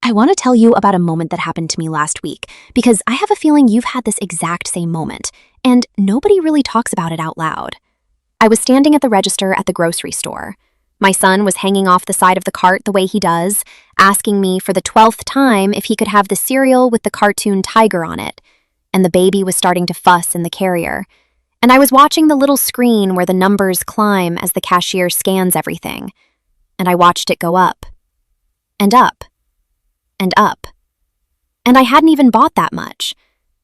I want to tell you about a moment that happened to me last week because I have a feeling you've had this exact same moment, and nobody really talks about it out loud. I was standing at the register at the grocery store. My son was hanging off the side of the cart the way he does, asking me for the 12th time if he could have the cereal with the cartoon tiger on it, and the baby was starting to fuss in the carrier. And I was watching the little screen where the numbers climb as the cashier scans everything, and I watched it go up, and up, and up. And I hadn't even bought that much.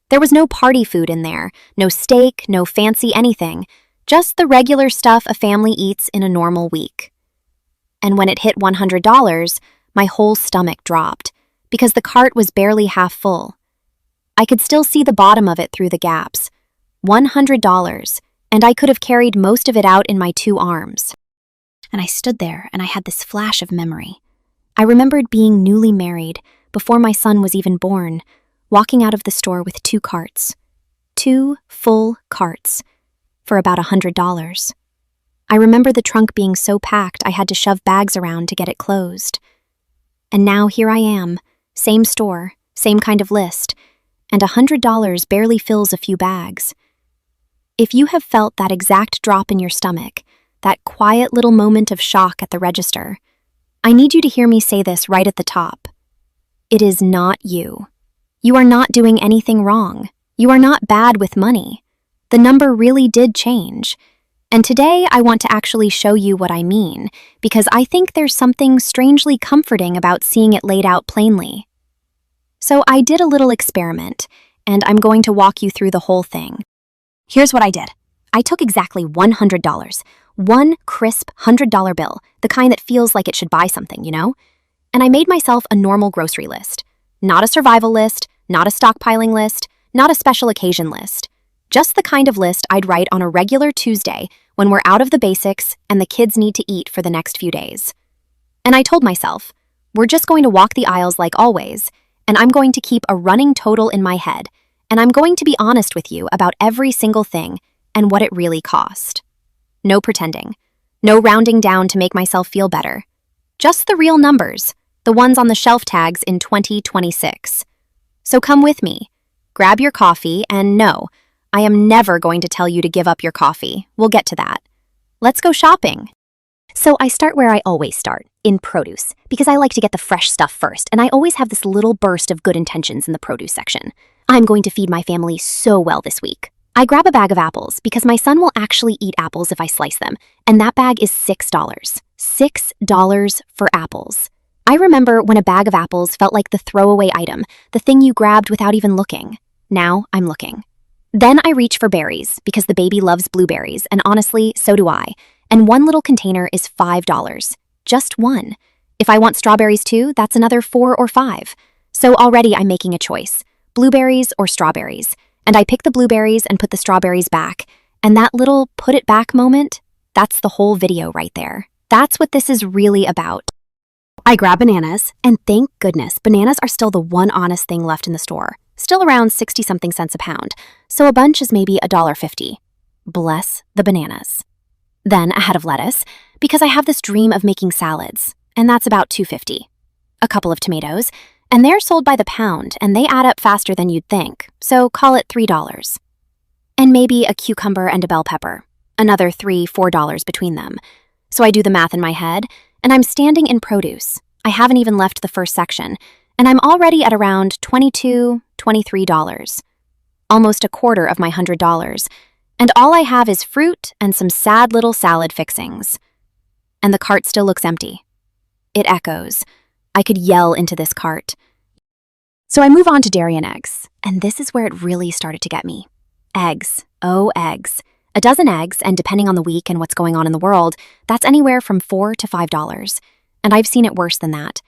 There was no party food in there, no steak, no fancy anything, just the regular stuff a family eats in a normal week. And when it hit $100, my whole stomach dropped, because the cart was barely half full. I could still see the bottom of it through the gaps. $100, and I could have carried most of it out in my 2 arms. And I stood there, and I had this flash of memory. I remembered being newly married, before my son was even born, walking out of the store with 2 carts. 2 full carts, for about $100. I remember the trunk being so packed I had to shove bags around to get it closed. And now here I am, same store, same kind of list, and $100 barely fills a few bags. If you have felt that exact drop in your stomach, that quiet little moment of shock at the register, I need you to hear me say this right at the top. It is not you. You are not doing anything wrong. You are not bad with money. The number really did change. And today I want to actually show you what I mean, because I think there's something strangely comforting about seeing it laid out plainly. So I did a little experiment, and I'm going to walk you through the whole thing. Here's what I did. I took exactly $100, one crisp $100 bill, the kind that feels like it should buy something, you know? And I made myself a normal grocery list. Not a survival list, not a stockpiling list, not a special occasion list. Just the kind of list I'd write on a regular Tuesday when we're out of the basics and the kids need to eat for the next few days. And I told myself, we're just going to walk the aisles like always, and I'm going to keep a running total in my head, and I'm going to be honest with you about every single thing and what it really cost. No pretending. No rounding down to make myself feel better. Just the real numbers, the ones on the shelf tags in 2026. So come with me. Grab your coffee, and no, I am never going to tell you to give up your coffee. We'll get to that. Let's go shopping. So I start where I always start, in produce, because I like to get the fresh stuff first, and I always have this little burst of good intentions in the produce section. I'm going to feed my family so well this week. I grab a bag of apples because my son will actually eat apples if I slice them, and that bag is $6. $6 for apples. I remember when a bag of apples felt like the throwaway item, the thing you grabbed without even looking. Now I'm looking. Then I reach for berries because the baby loves blueberries, and honestly, so do I. And one little container is $5. Just one. If I want strawberries too, that's another 4 or 5. So already I'm making a choice. Blueberries or strawberries. And I pick the blueberries and put the strawberries back. And that little put it back moment, that's the whole video right there. That's what this is really about. I grab bananas, and thank goodness, bananas are still the one honest thing left in the store. Still around 60-something cents a pound, so a bunch is maybe $1.50. Bless the bananas. Then a head of lettuce, because I have this dream of making salads, and that's about $2.50. A couple of tomatoes, and they're sold by the pound, and they add up faster than you'd think, so call it $3. And maybe a cucumber and a bell pepper, another $3, $4 between them. So I do the math in my head, and I'm standing in produce. I haven't even left the first section, and I'm already at around $22, $23. Almost a quarter of my $100. And all I have is fruit and some sad little salad fixings. And the cart still looks empty. It echoes. I could yell into this cart. So I move on to dairy and eggs, and this is where it really started to get me. Eggs. Oh, eggs. A dozen eggs, and depending on the week and what's going on in the world, that's anywhere from $4 to $5. And I've seen it worse than that.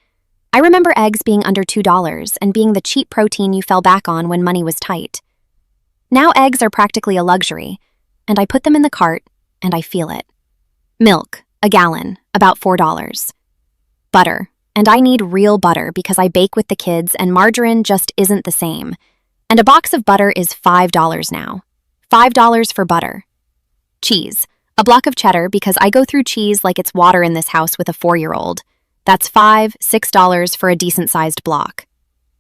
I remember eggs being under $2 and being the cheap protein you fell back on when money was tight. Now eggs are practically a luxury, and I put them in the cart, and I feel it. Milk, a gallon, about $4. Butter, and I need real butter because I bake with the kids and margarine just isn't the same. And a box of butter is $5 now. $5 for butter. Cheese, a block of cheddar because I go through cheese like it's water in this house with a 4-year-old. That's $5, $6 for a decent-sized block.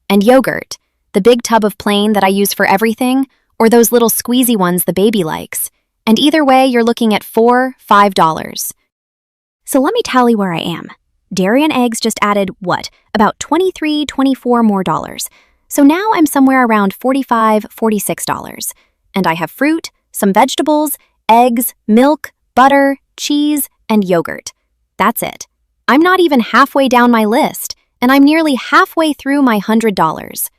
And yogurt, the big tub of plain that I use for everything, or those little squeezy ones the baby likes. And either way, you're looking at $4, $5. So let me tally where I am. Dairy and eggs just added, about $23, $24 more dollars. So now I'm somewhere around $45, $46. And I have fruit, some vegetables, eggs, milk, butter, cheese, and yogurt. That's it. I'm not even halfway down my list, and I'm nearly halfway through my $100.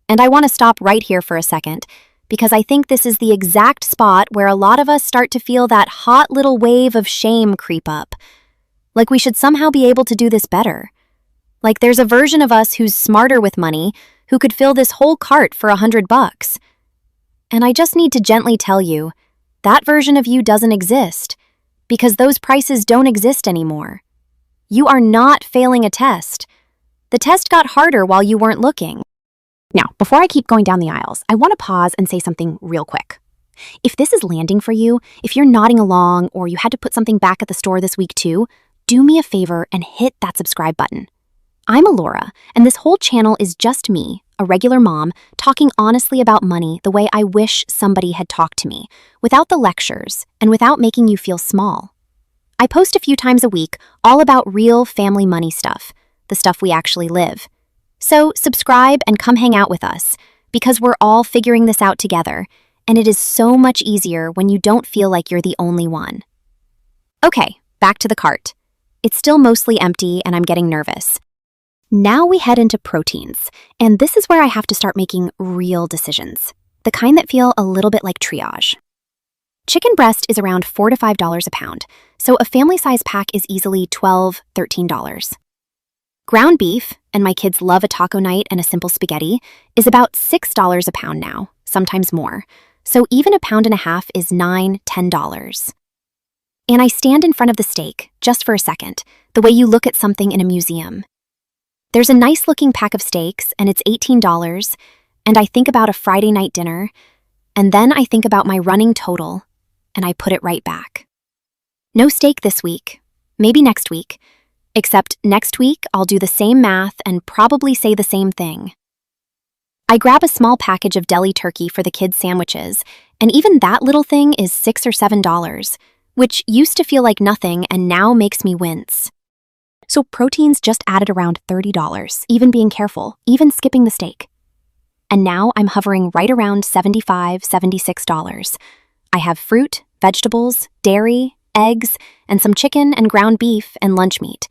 And I want to stop right here for a second, because I think this is the exact spot where a lot of us start to feel that hot little wave of shame creep up. Like we should somehow be able to do this better. Like there's a version of us who's smarter with money, who could fill this whole cart for $100. And I just need to gently tell you, that version of you doesn't exist, because those prices don't exist anymore. You are not failing a test. The test got harder while you weren't looking. Now, before I keep going down the aisles, I want to pause and say something real quick. If this is landing for you, if you're nodding along or you had to put something back at the store this week too, do me a favor and hit that subscribe button. I'm Alora, and this whole channel is just me, a regular mom, talking honestly about money the way I wish somebody had talked to me, without the lectures and without making you feel small. I post a few times a week all about real family money stuff, the stuff we actually live. So subscribe and come hang out with us, because we're all figuring this out together, and it is so much easier when you don't feel like you're the only one. Okay, back to the cart. It's still mostly empty and I'm getting nervous. Now we head into proteins, and this is where I have to start making real decisions, the kind that feel a little bit like triage. Chicken breast is around $4 to $5 a pound, so a family-size pack is easily $12, $13. Ground beef, and my kids love a taco night and a simple spaghetti, is about $6 a pound now, sometimes more, so even a pound and a half is $9, $10. And I stand in front of the steak, just for a second, the way you look at something in a museum. There's a nice-looking pack of steaks, and it's $18, and I think about a Friday night dinner, and then I think about my running total, and I put it right back. No steak this week, maybe next week, except next week I'll do the same math and probably say the same thing. I grab a small package of deli turkey for the kids' sandwiches, and even that little thing is $6 or $7, which used to feel like nothing and now makes me wince. So proteins just added around $30, even being careful, even skipping the steak. And now I'm hovering right around $75, $76. I have fruit, vegetables, dairy, eggs, and some chicken and ground beef and lunch meat.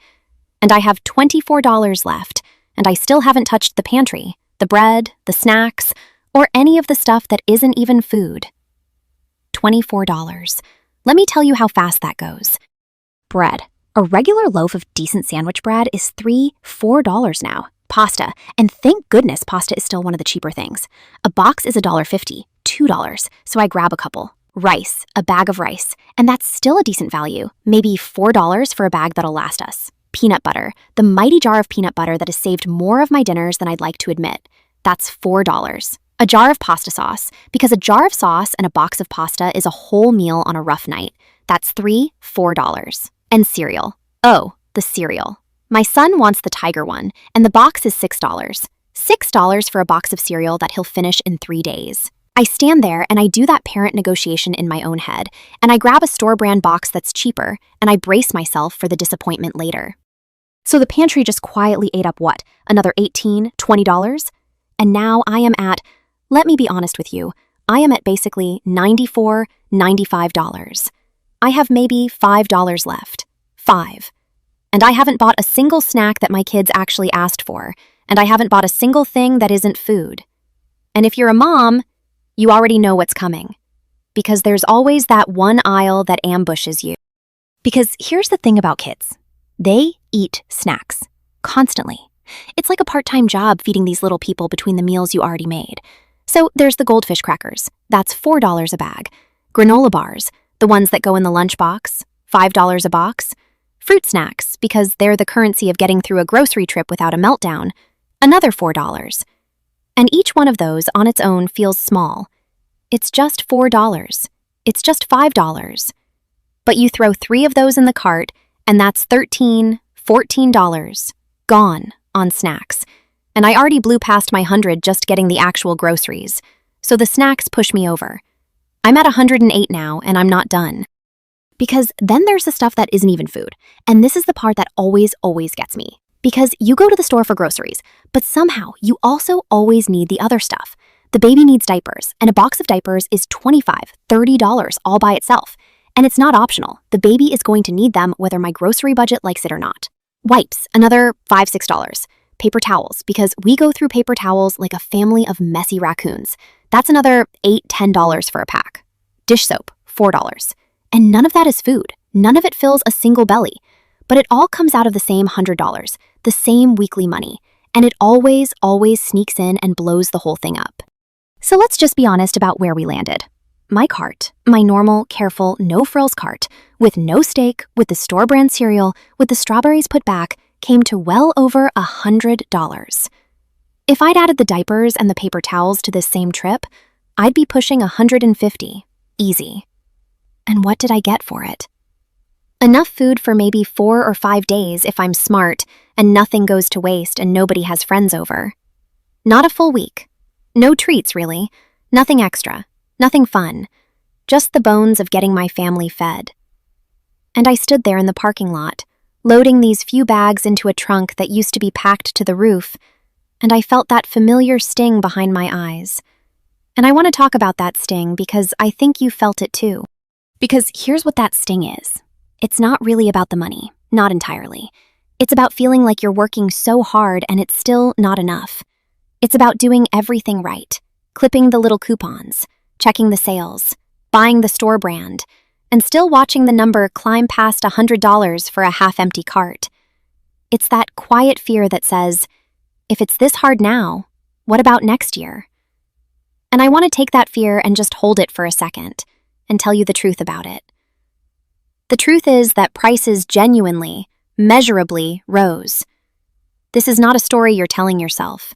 And I have $24 left, and I still haven't touched the pantry, the bread, the snacks, or any of the stuff that isn't even food. $24. Let me tell you how fast that goes. Bread. A regular loaf of decent sandwich bread is $3, $4 now. Pasta, and thank goodness pasta is still one of the cheaper things. A box is $1.50, $2, so I grab a couple. Rice, a bag of rice, and that's still a decent value, maybe $4 for a bag that'll last us. Peanut butter, the mighty jar of peanut butter that has saved more of my dinners than I'd like to admit. That's $4. A jar of pasta sauce, because a jar of sauce and a box of pasta is a whole meal on a rough night. That's $3, $4. And cereal. Oh, the cereal. My son wants the Tiger one, and the box is $6. $6 for a box of cereal that he'll finish in 3 days. I stand there and I do that parent negotiation in my own head, and I grab a store-brand box that's cheaper, and I brace myself for the disappointment later. So the pantry just quietly ate up what? Another $18, $20? And now I am at, let me be honest with you, I am at basically $94, $95. I have maybe $5 left. $5. And I haven't bought a single snack that my kids actually asked for, and I haven't bought a single thing that isn't food. And if you're a mom, you already know what's coming. Because there's always that one aisle that ambushes you. Because here's the thing about kids. They eat snacks. Constantly. It's like a part-time job feeding these little people between the meals you already made. So there's the goldfish crackers. That's $4 a bag. Granola bars, the ones that go in the lunchbox, $5 a box. Fruit snacks, because they're the currency of getting through a grocery trip without a meltdown. Another $4. And each one of those on its own feels small. It's just $4. It's just $5. But you throw 3 of those in the cart, and that's $13, $14. Gone on snacks. And I already blew past my 100 just getting the actual groceries. So the snacks push me over. I'm at 108 now, and I'm not done. Because then there's the stuff that isn't even food. And this is the part that always gets me. Because you go to the store for groceries, but somehow you also always need the other stuff. The baby needs diapers, and a box of diapers is $25, $30 all by itself. And it's not optional. The baby is going to need them whether my grocery budget likes it or not. Wipes, another $5, $6. Paper towels, because we go through paper towels like a family of messy raccoons. That's another $8, $10 for a pack. Dish soap, $4. And none of that is food. None of it fills a single belly. But it all comes out of the same $100, the same weekly money. And it always sneaks in and blows the whole thing up. So let's just be honest about where we landed. My cart, my normal, careful, no-frills cart, with no steak, with the store-brand cereal, with the strawberries put back, came to well over $100. If I'd added the diapers and the paper towels to this same trip, I'd be pushing $150, easy. And what did I get for it? Enough food for maybe 4 or 5 days if I'm smart and nothing goes to waste and nobody has friends over. Not a full week. No treats, really. Nothing extra. Nothing fun. Just the bones of getting my family fed. And I stood there in the parking lot, loading these few bags into a trunk that used to be packed to the roof, and I felt that familiar sting behind my eyes. And I want to talk about that sting because I think you felt it too. Because here's what that sting is. It's not really about the money, not entirely. It's about feeling like you're working so hard and it's still not enough. It's about doing everything right, clipping the little coupons, checking the sales, buying the store brand, and still watching the number climb past $100 for a half-empty cart. It's that quiet fear that says, if it's this hard now, what about next year? And I want to take that fear and just hold it for a second and tell you the truth about it. The truth is that prices genuinely, measurably rose. This is not a story you're telling yourself.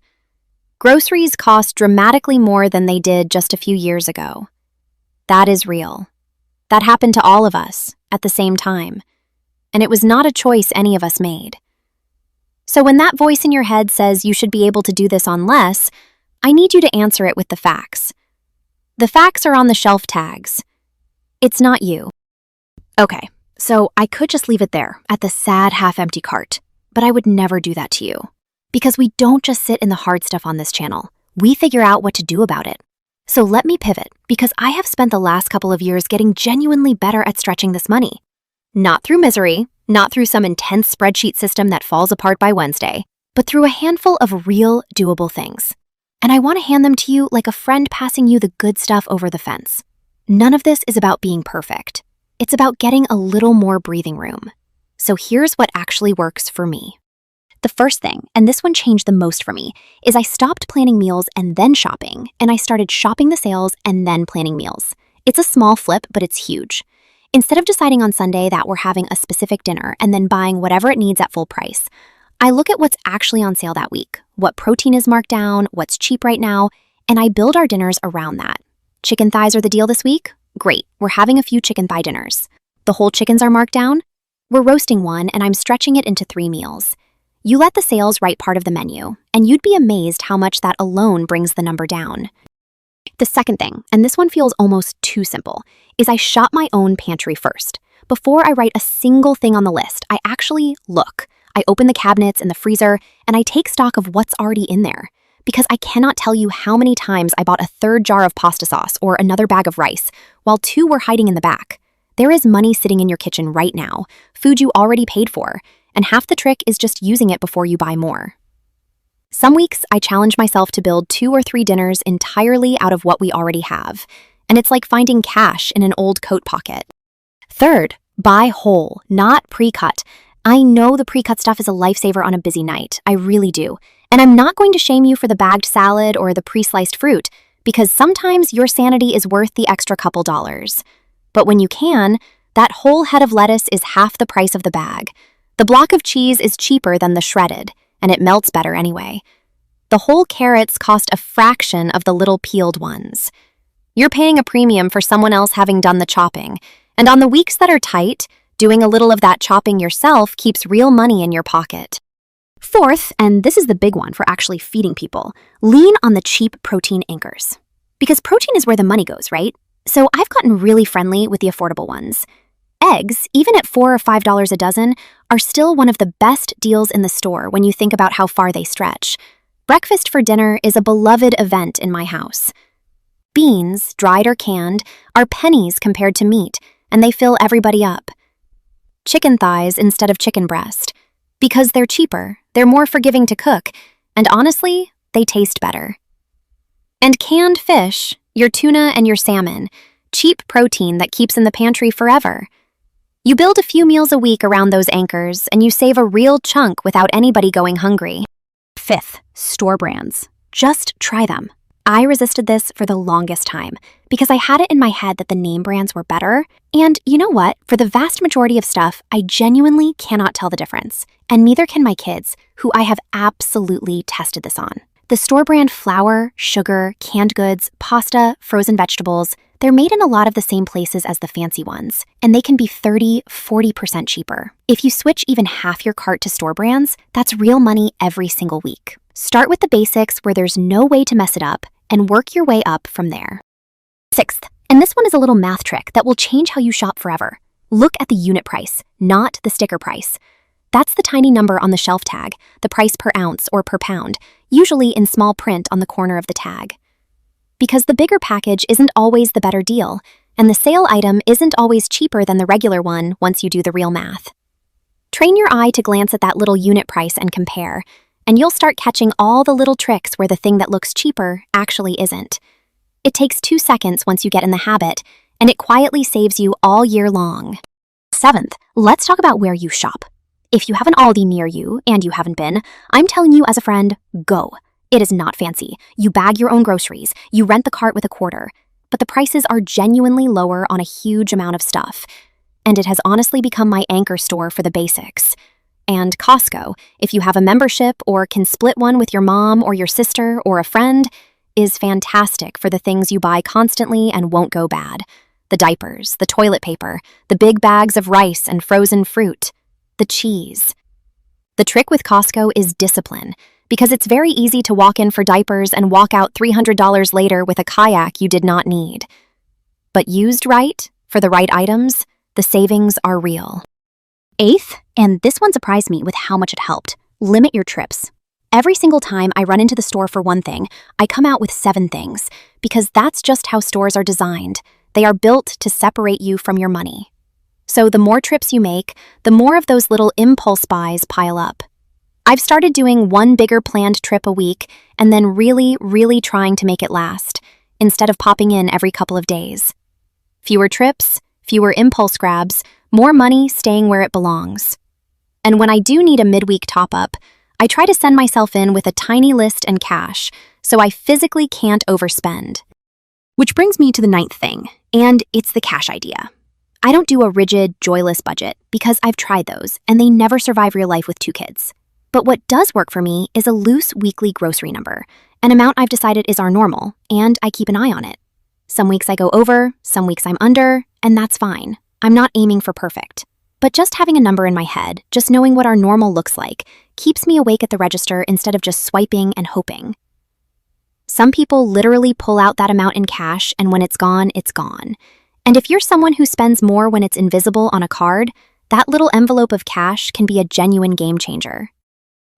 Groceries cost dramatically more than they did just a few years ago. That is real. That happened to all of us at the same time, and it was not a choice any of us made. So when that voice in your head says you should be able to do this on less, I need you to answer it with the facts. The facts are on the shelf tags. It's not you. Okay, so I could just leave it there at the sad half-empty cart, but I would never do that to you. Because we don't just sit in the hard stuff on this channel. We figure out what to do about it. So let me pivot, because I have spent the last couple of years getting genuinely better at stretching this money. Not through misery, not through some intense spreadsheet system that falls apart by Wednesday, but through a handful of real, doable things. And I want to hand them to you like a friend passing you the good stuff over the fence. None of this is about being perfect. It's about getting a little more breathing room. So here's what actually works for me. The first thing, and this one changed the most for me, is I stopped planning meals and then shopping, and I started shopping the sales and then planning meals. It's a small flip, but it's huge. Instead of deciding on Sunday that we're having a specific dinner and then buying whatever it needs at full price, I look at what's actually on sale that week, what protein is marked down, what's cheap right now, and I build our dinners around that. Chicken thighs are the deal this week? Great, we're having a few chicken thigh dinners. The whole chickens are marked down? We're roasting one and I'm stretching it into 3 meals. You let the sales write part of the menu, and you'd be amazed how much that alone brings the number down. The second thing, and this one feels almost too simple, is I shop my own pantry first. Before I write a single thing on the list, I actually look. I open the cabinets and the freezer, and I take stock of what's already in there. Because I cannot tell you how many times I bought a 3rd jar of pasta sauce or another bag of rice, while 2 were hiding in the back. There is money sitting in your kitchen right now, food you already paid for, and half the trick is just using it before you buy more. Some weeks, I challenge myself to build 2 or 3 dinners entirely out of what we already have, and it's like finding cash in an old coat pocket. Third, buy whole, not pre-cut. I know the pre-cut stuff is a lifesaver on a busy night, I really do, and I'm not going to shame you for the bagged salad or the pre-sliced fruit, because sometimes your sanity is worth the extra couple dollars. But when you can, that whole head of lettuce is half the price of the bag. The block of cheese is cheaper than the shredded, and it melts better anyway. The whole carrots cost a fraction of the little peeled ones. You're paying a premium for someone else having done the chopping, and on the weeks that are tight, Doing a little of that chopping yourself keeps real money in your pocket. Fourth, and this is the big one for actually feeding people, lean on the cheap protein anchors. Because protein is where the money goes, right? So I've gotten really friendly with the affordable ones. Eggs, even at $4 or $5 a dozen, are still one of the best deals in the store when you think about how far they stretch. Breakfast for dinner is a beloved event in my house. Beans, dried or canned, are pennies compared to meat, and they fill everybody up. Chicken thighs instead of chicken breast. Because they're cheaper, they're more forgiving to cook, and honestly, they taste better. And canned fish, your tuna and your salmon, cheap protein that keeps in the pantry forever. You build a few meals a week around those anchors, and you save a real chunk without anybody going hungry. Fifth, store brands. Just try them. I resisted this for the longest time because I had it in my head that the name brands were better. And you know what? For the vast majority of stuff, I genuinely cannot tell the difference. And neither can my kids, who I have absolutely tested this on. The store brand flour, sugar, canned goods, pasta, frozen vegetables, they're made in a lot of the same places as the fancy ones, and they can be 30–40% cheaper. If you switch even half your cart to store brands, that's real money every single week. Start with the basics where there's no way to mess it up, and work your way up from there. Sixth, and this one is a little math trick that will change how you shop forever. Look at the unit price, not the sticker price. That's the tiny number on the shelf tag, the price per ounce or per pound, usually in small print on the corner of the tag. Because the bigger package isn't always the better deal, and the sale item isn't always cheaper than the regular one once you do the real math. Train your eye to glance at that little unit price and compare, and you'll start catching all the little tricks where the thing that looks cheaper actually isn't. It takes 2 seconds once you get in the habit, and it quietly saves you all year long. Seventh, let's talk about where you shop. If you have an Aldi near you, and you haven't been, I'm telling you as a friend, go. It is not fancy. You bag your own groceries, you rent the cart with a quarter, but the prices are genuinely lower on a huge amount of stuff. And it has honestly become my anchor store for the basics. And Costco, if you have a membership or can split one with your mom or your sister or a friend, is fantastic for the things you buy constantly and won't go bad. The diapers, the toilet paper, the big bags of rice and frozen fruit, the cheese. The trick with Costco is discipline, because it's very easy to walk in for diapers and walk out $300 later with a kayak you did not need. But used right, for the right items, the savings are real. Eighth, and this one surprised me with how much it helped, limit your trips. Every single time I run into the store for one thing, I come out with 7 things, because that's just how stores are designed. They are built to separate you from your money. So the more trips you make, the more of those little impulse buys pile up. I've started doing one bigger planned trip a week and then really trying to make it last, instead of popping in every couple of days. Fewer trips, fewer impulse grabs, more money staying where it belongs. And when I do need a midweek top-up, I try to send myself in with a tiny list and cash, so I physically can't overspend. Which brings me to the 9th thing, and it's the cash idea. I don't do a rigid, joyless budget because I've tried those, and they never survive real life with 2 kids. But what does work for me is a loose weekly grocery number, an amount I've decided is our normal, and I keep an eye on it. Some weeks I go over, some weeks I'm under, and that's fine. I'm not aiming for perfect. But just having a number in my head, just knowing what our normal looks like, keeps me awake at the register instead of just swiping and hoping. Some people literally pull out that amount in cash, and when it's gone, it's gone. And if you're someone who spends more when it's invisible on a card, that little envelope of cash can be a genuine game changer.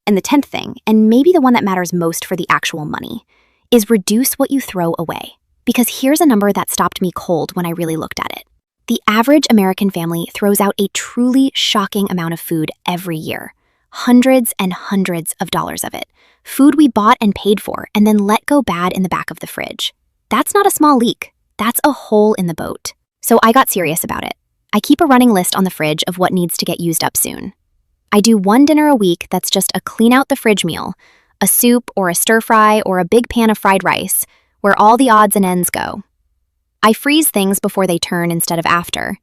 And the 10th thing, and maybe the one that matters most for the actual money, is reduce what you throw away. Because here's a number that stopped me cold when I really looked at it. The average American family throws out a truly shocking amount of food every year. Hundreds and hundreds of dollars of it. Food we bought and paid for and then let go bad in the back of the fridge. That's not a small leak. That's a hole in the boat. So I got serious about it. I keep a running list on the fridge of what needs to get used up soon. I do one dinner a week that's just a clean out the fridge meal, a soup or a stir fry or a big pan of fried rice, where all the odds and ends go. I freeze things before they turn instead of after.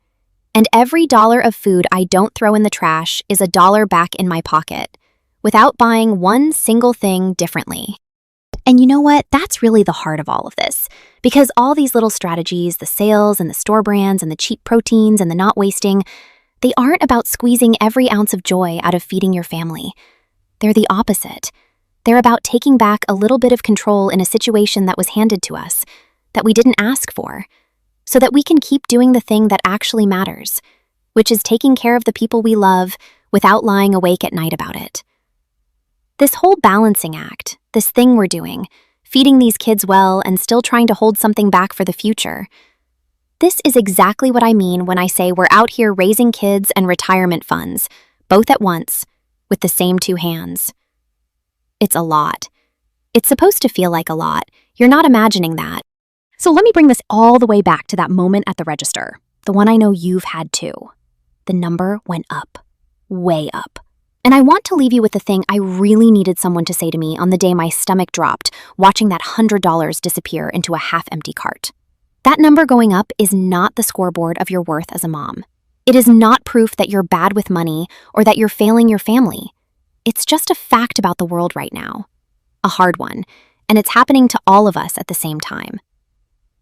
And every dollar of food I don't throw in the trash is $1 back in my pocket, without buying one single thing differently. And you know what? That's really the heart of all of this. Because all these little strategies, the sales and the store brands and the cheap proteins and the not wasting, They aren't about squeezing every ounce of joy out of feeding your family. They're the opposite. They're about taking back a little bit of control in a situation that was handed to us, that we didn't ask for, so that we can keep doing the thing that actually matters, which is taking care of the people we love without lying awake at night about it. This whole balancing act, this thing we're doing, feeding these kids well and still trying to hold something back for the future, this is exactly what I mean when I say we're out here raising kids and retirement funds, both at once, with the same two hands. It's a lot. It's supposed to feel like a lot. You're not imagining that. So let me bring this all the way back to that moment at the register, the one I know you've had too. The number went up, way up. And I want to leave you with the thing I really needed someone to say to me on the day my stomach dropped, watching that $100 disappear into a half-empty cart. That number going up is not the scoreboard of your worth as a mom. It is not proof that you're bad with money or that you're failing your family. It's just a fact about the world right now. A hard one, and it's happening to all of us at the same time.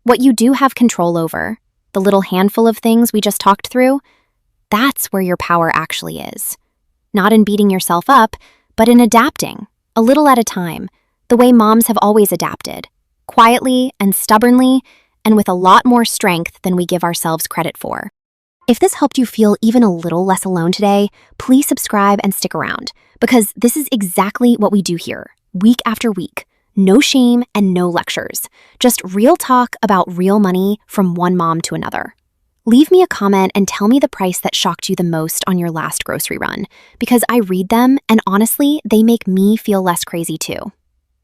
What you do have control over, the little handful of things we just talked through, that's where your power actually is. Not in beating yourself up, but in adapting, a little at a time, the way moms have always adapted, quietly and stubbornly, and with a lot more strength than we give ourselves credit for. If this helped you feel even a little less alone today, please subscribe and stick around, because this is exactly what we do here, week after week. No shame and no lectures, just real talk about real money from one mom to another. Leave me a comment and tell me the price that shocked you the most on your last grocery run, because I read them and honestly, they make me feel less crazy too.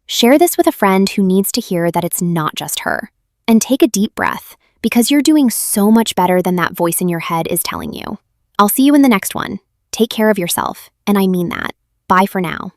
Share this with a friend who needs to hear that it's not just her. And take a deep breath, because you're doing so much better than that voice in your head is telling you. I'll see you in the next one. Take care of yourself, and I mean that. Bye for now.